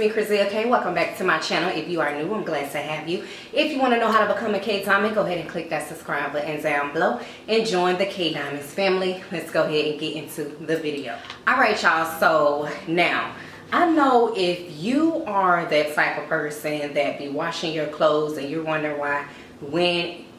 me, Chriselle K. Welcome back to my channel. If you are new, I'm glad to have you. If you want to know how to become a K Diamond, go ahead and click that subscribe button down below and join the K Diamonds family. Let's go ahead and get into the video. Alright y'all, so now I know if you are that type of person that be washing your clothes and you're wondering why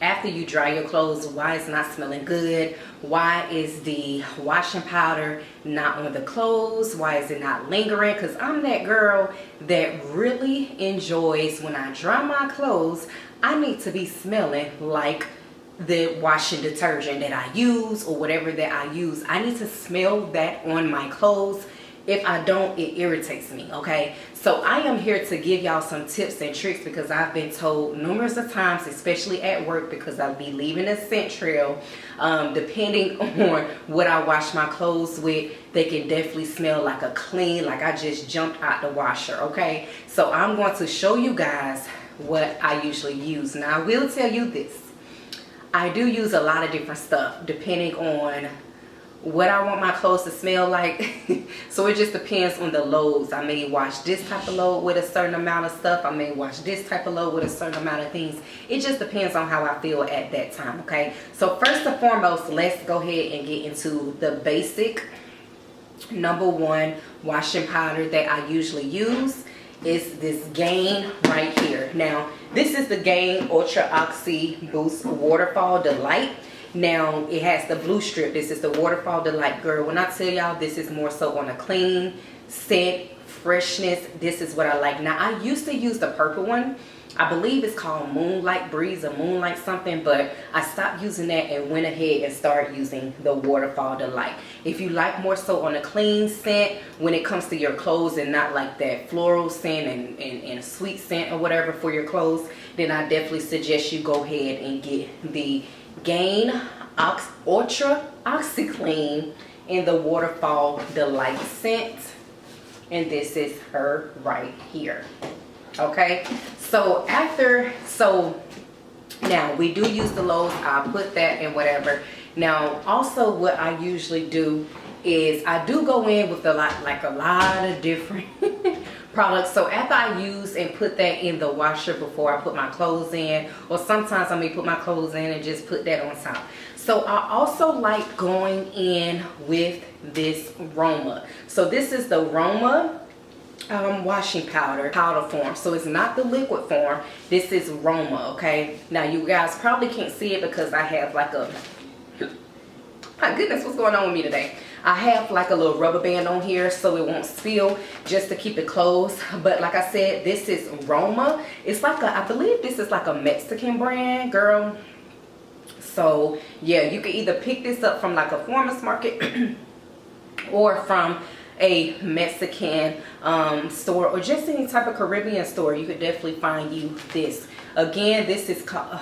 after you dry your clothes, why it's not smelling good, why is the washing powder not on the clothes, why is it not lingering? Because I'm that girl that really enjoys when I dry my clothes, I need to be smelling like the washing detergent that I use or whatever that I use. I need to smell that on my clothes. If I don't, it irritates me, okay? So I am here to give y'all some tips and tricks because I've been told numerous of times, especially at work, because I'll be leaving a scent trail. Depending on what I wash my clothes with, they can definitely smell like a clean, like I just jumped out the washer, okay? So I'm going to show you guys what I usually use. Now I will tell you this, I do use a lot of different stuff depending on what I want my clothes to smell like. So it just depends on the loads. I may wash this type of load with a certain amount of stuff. I may wash this type of load with a certain amount of things. It just depends on how I feel at that time, okay? So first and foremost, let's go ahead and get into the basic number one washing powder that I usually use. Is this Gain right here. Now this is the Gain Ultra Oxy Boost Waterfall Delight. Now it has the blue strip. This is the Waterfall Delight, girl. When I tell y'all this is more so on a clean scent, freshness, this is what I like. Now I used to use the purple one. I believe it's called Moonlight Breeze or Moonlight something, but I stopped using that and went ahead and started using the Waterfall Delight. If you like more so on a clean scent when it comes to your clothes and not like that floral scent and a sweet scent or whatever for your clothes, then I definitely suggest you go ahead and get the Gain Ultra OxiClean in the Waterfall Delight scent, and this is her right here, okay? So now we do use the loads. I'll put that in whatever. Now also what I usually do is I do go in with a lot of different products. So after I use and put that in the washer before I put my clothes in, or sometimes I may put my clothes in and just put that on top. So I also like going in with this Roma. So this is the Roma washing powder form. So it's not the liquid form. This is Roma, okay? Now you guys probably can't see it because I have like a, my goodness, what's going on with me today? I have like a little rubber band on here so it won't spill, just to keep it closed. But like I said, this is Roma. It's like a, I believe this is like a Mexican brand, girl. So yeah, you can either pick this up from like a farmer's market or from a Mexican store, or just any type of Caribbean store. You could definitely find you this. Again, this is called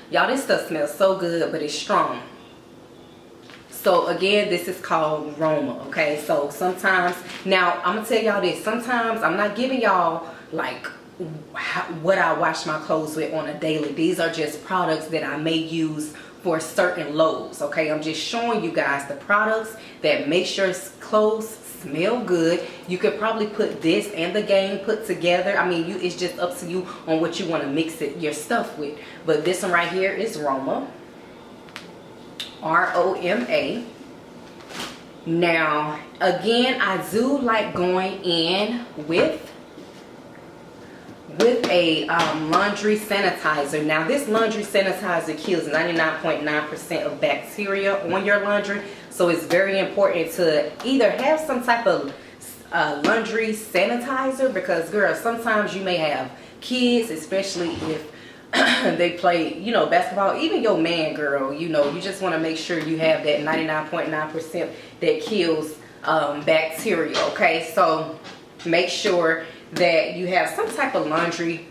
y'all, this stuff smells so good, but it's strong. So again, this is called Roma, okay? So sometimes, now I'm gonna tell y'all this, sometimes I'm not giving y'all like what I wash my clothes with on a daily. These are just products that I may use for certain loads, okay? I'm just showing you guys the products that make sure clothes smell good. You could probably put this and the Gain put together. I mean, it's just up to you on what you want to mix your stuff with. But this one right here is Roma, R-O-M-A. Now again, I do like going in with a laundry sanitizer. Now this laundry sanitizer kills 99.9% of bacteria on your laundry, so it's very important to either have some type of laundry sanitizer, because girl, sometimes you may have kids, especially if they play, you know, basketball, even your man, girl, you know, you just want to make sure you have that 99.9% that kills bacteria, okay? So make sure that you have some type of laundry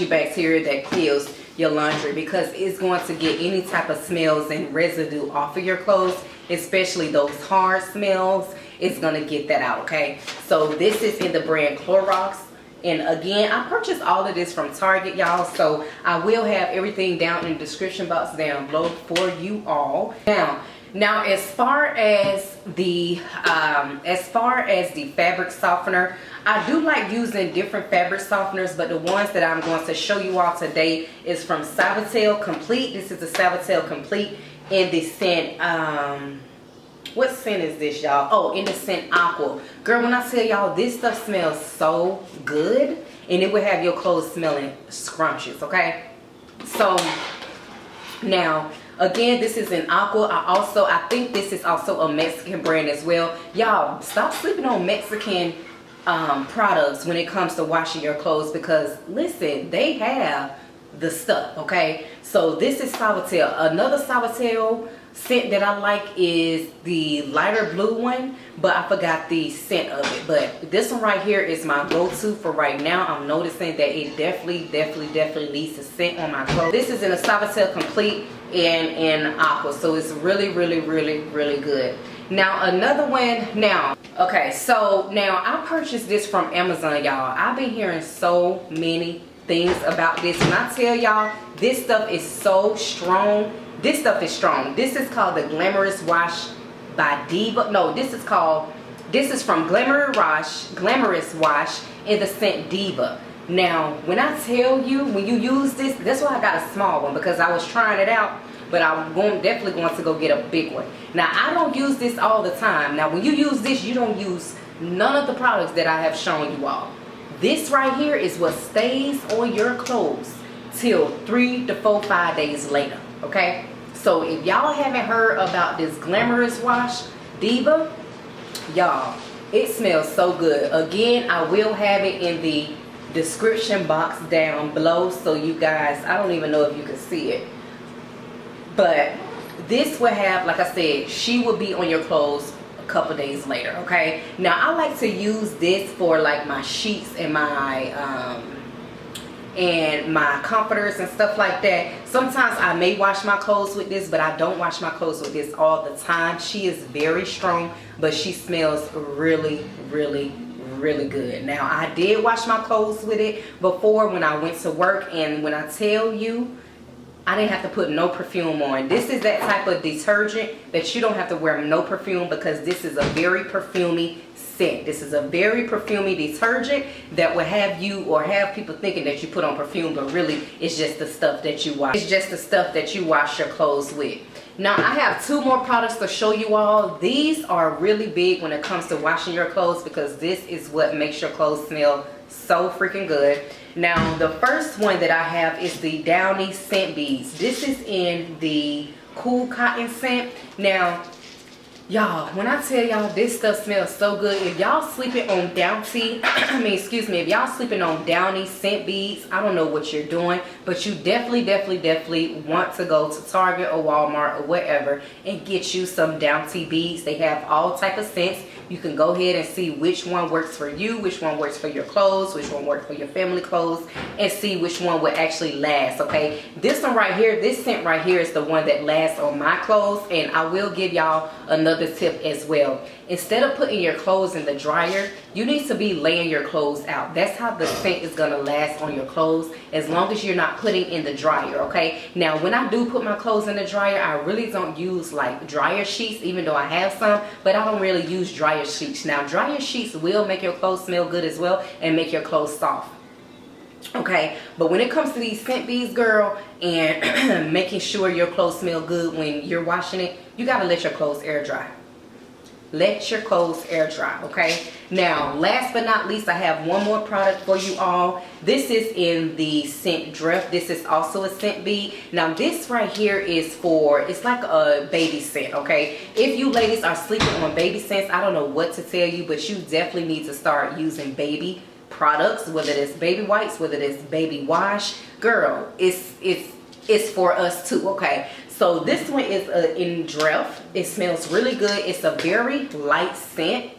bacteria that kills your laundry, because it's going to get any type of smells and residue off of your clothes, especially those hard smells. It's going to get that out, okay? So this is in the brand Clorox. And again, I purchased all of this from Target, y'all, so I will have everything down in the description box down below for you all. Now Now, as far as the fabric softener, I do like using different fabric softeners, but the ones that I'm going to show you all today is from Suavitel Complete. This is the Suavitel Complete in the scent, what scent is this, y'all? Oh, in the scent Aqua. Girl, when I tell y'all, this stuff smells so good, and it will have your clothes smelling scrumptious, okay? So, now, again, this is an Aqua. I think this is also a Mexican brand as well. Y'all, stop sleeping on Mexican products when it comes to washing your clothes, because listen, they have the stuff, okay? So this is Suavitel. Another Suavitel scent that I like is the lighter blue one, but I forgot the scent of it. But this one right here is my go-to for right now. I'm noticing that it definitely leaves a scent on my clothes. This is in a Suavitel Complete and in Aqua, so it's really good. Now another one, okay, so now I purchased this from Amazon, y'all. I've been hearing so many things about this, and I tell y'all, this stuff is so strong. This stuff is strong. This is called the Glamorous Wash by Diva. No, this is from Glamorous Wash in the scent Diva. Now, when I tell you, when you use this, that's why I got a small one, because I was trying it out, but I'm definitely going to go get a big one. Now, I don't use this all the time. Now, when you use this, you don't use none of the products that I have shown you all. This right here is what stays on your clothes till 3 to 4, 5 days later, okay? So if y'all haven't heard about this Glamorous Wash Diva, y'all, it smells so good. Again, I will have it in the description box down below, so you guys, I don't even know if you can see it, but this will have, like I said, she will be on your clothes a couple days later, okay? Now, I like to use this for like my sheets and my comforters and stuff like that. Sometimes I may wash my clothes with this, but I don't wash my clothes with this all the time. She is very strong, but she smells really good. Now, I did wash my clothes with it before when I went to work, and when I tell you, I didn't have to put no perfume on. This is that type of detergent that you don't have to wear no perfume, because this is a very perfumey scent. This is a very perfumey detergent that will have you, or have people thinking that you put on perfume, but really it's just the stuff that you wash. It's just the stuff that you wash your clothes with. Now, I have 2 more products to show you all. These are really big when it comes to washing your clothes, because this is what makes your clothes smell so freaking good. Now, the first one that I have is the Downy Scent Beads. This is in the Cool Cotton scent. Now, y'all, when I tell y'all, this stuff smells so good. If y'all sleeping on Downy, if y'all sleeping on Downy Scent Beads, I don't know what you're doing, but you definitely want to go to Target or Walmart or whatever and get you some Downy beads. They have all type of scents. You can go ahead and see which one works for you, which one works for your clothes, which one works for your family clothes, and see which one would actually last, okay? This one right here, this scent right here is the one that lasts on my clothes, and I will give y'all another tip as well. Instead of putting your clothes in the dryer, you need to be laying your clothes out. That's how the scent is gonna last on your clothes, as long as you're not putting in the dryer, okay? Now, when I do put my clothes in the dryer, I really don't use like dryer sheets, even though I have some, but I don't really use dryer sheets. Now, dryer sheets will make your clothes smell good as well and make your clothes soft. Okay, but when it comes to these scent beads, girl, and making sure your clothes smell good when you're washing it, you gotta let your clothes air dry. Let your clothes air dry, okay? Now, last but not least, I have one more product for you all. This is in the scent Drift. This is also a scent bead. Now, this right here is for, it's like a baby scent, okay? If you ladies are sleeping on baby scents, I don't know what to tell you, but you definitely need to start using baby products, whether it's baby wipes, whether it's baby wash. Girl, it's for us too, okay? So this one is in Drift. It smells really good. It's a very light scent.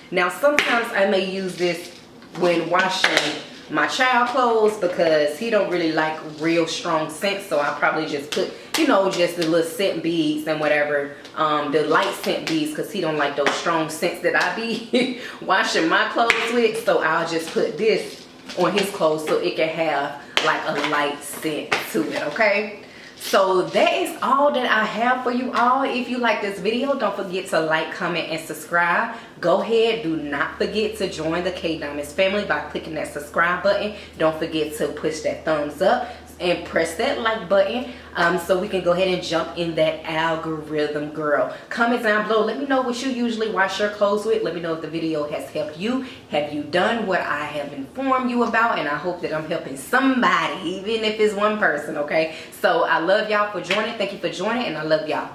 Now, sometimes I may use this when washing my child clothes, because he don't really like real strong scents, so I probably just put, you know, just the little scent beads and whatever, the light scent beads, because he don't like those strong scents that I be washing my clothes with. So I'll just put this on his clothes so it can have like a light scent to it, okay? So that is all that I have for you all. If you like this video, don't forget to like, comment, and subscribe. Go ahead, do not forget to join the K Diamonds family by clicking that subscribe button. Don't forget to push that thumbs up and press that like button so we can go ahead and jump in that algorithm, girl. Comment down below, let me know what you usually wash your clothes with. Let me know if the video has helped you. Have you done what I have informed you about? And I hope that I'm helping somebody, even if it's one person. Okay, so I love y'all for joining. Thank you for joining, and I love y'all.